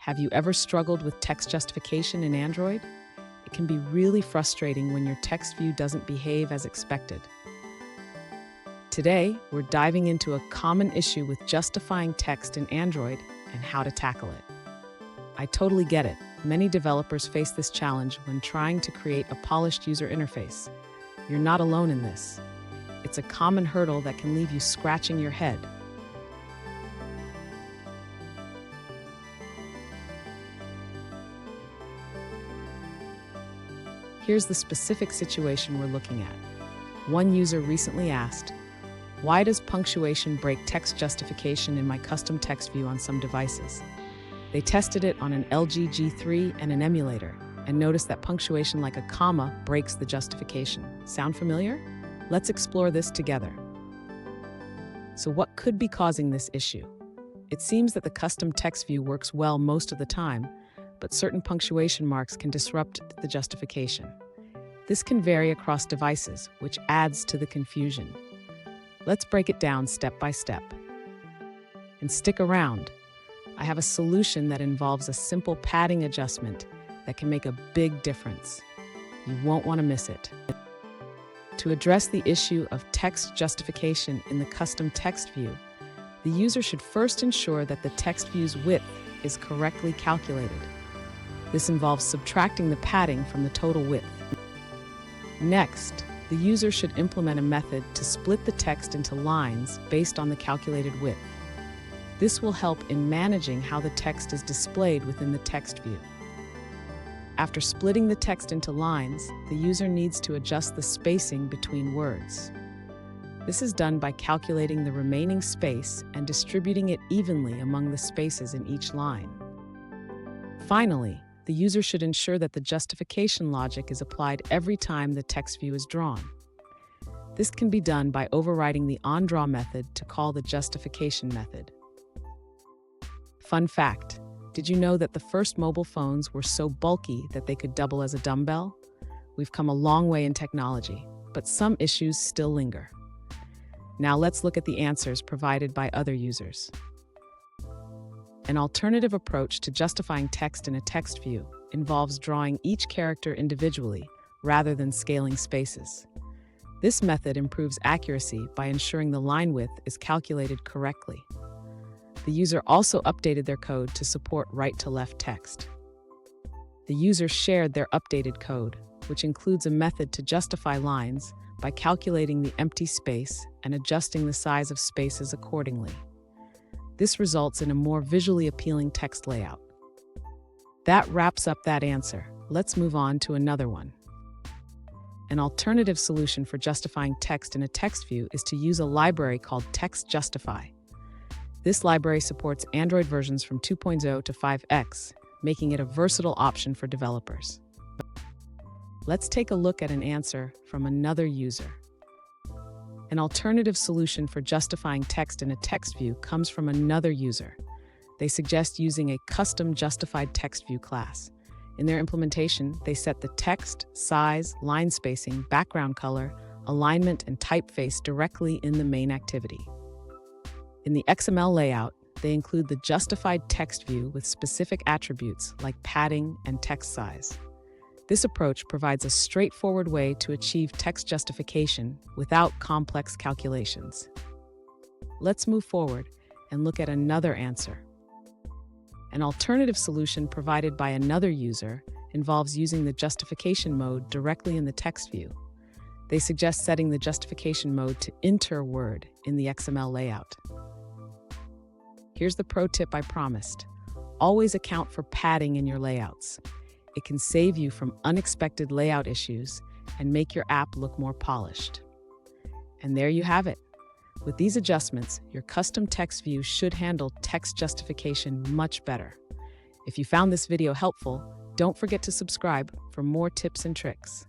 Have you ever struggled with text justification in Android? It can be really frustrating when your text view doesn't behave as expected. Today, we're diving into a common issue with justifying text in Android and how to tackle it. I totally get it. Many developers face this challenge when trying to create a polished user interface. You're not alone in this. It's a common hurdle that can leave you scratching your head. Here's the specific situation we're looking at. One user recently asked, "Why does punctuation break text justification in my custom text view on some devices?" They tested it on an LG G3 and an emulator, and noticed that punctuation like a comma breaks the justification. Sound familiar? Let's explore this together. So what could be causing this issue? It seems that the custom text view works well most of the time, but certain punctuation marks can disrupt the justification. This can vary across devices, which adds to the confusion. Let's break it down step by step. And stick around. I have a solution that involves a simple padding adjustment that can make a big difference. You won't want to miss it. To address the issue of text justification in the custom text view, the user should first ensure that the text view's width is correctly calculated. This involves subtracting the padding from the total width. Next, the user should implement a method to split the text into lines based on the calculated width. This will help in managing how the text is displayed within the text view. After splitting the text into lines, the user needs to adjust the spacing between words. This is done by calculating the remaining space and distributing it evenly among the spaces in each line. Finally, the user should ensure that the justification logic is applied every time the text view is drawn. This can be done by overriding the onDraw method to call the justification method. Fun fact, did you know that the first mobile phones were so bulky that they could double as a dumbbell? We've come a long way in technology, but some issues still linger. Now let's look at the answers provided by other users. An alternative approach to justifying text in a text view involves drawing each character individually rather than scaling spaces. This method improves accuracy by ensuring the line width is calculated correctly. The user also updated their code to support right-to-left text. The user shared their updated code, which includes a method to justify lines by calculating the empty space and adjusting the size of spaces accordingly. This results in a more visually appealing text layout. That wraps up that answer. Let's move on to another one. An alternative solution for justifying text in a text view is to use a library called TextJustify. This library supports Android versions from 2.0 to 5x, making it a versatile option for developers. Let's take a look at an answer from another user. An alternative solution for justifying text in a text view comes from another user. They suggest using a custom justified text view class. In their implementation, they set the text, size, line spacing, background color, alignment, and typeface directly in the main activity. In the XML layout, they include the justified text view with specific attributes like padding and text size. This approach provides a straightforward way to achieve text justification without complex calculations. Let's move forward and look at another answer. An alternative solution provided by another user involves using the justification mode directly in the text view. They suggest setting the justification mode to enter word in the XML layout. Here's the pro tip I promised. Always account for padding in your layouts. It can save you from unexpected layout issues and make your app look more polished. And there you have it. With these adjustments, your custom text view should handle text justification much better. If you found this video helpful, don't forget to subscribe for more tips and tricks.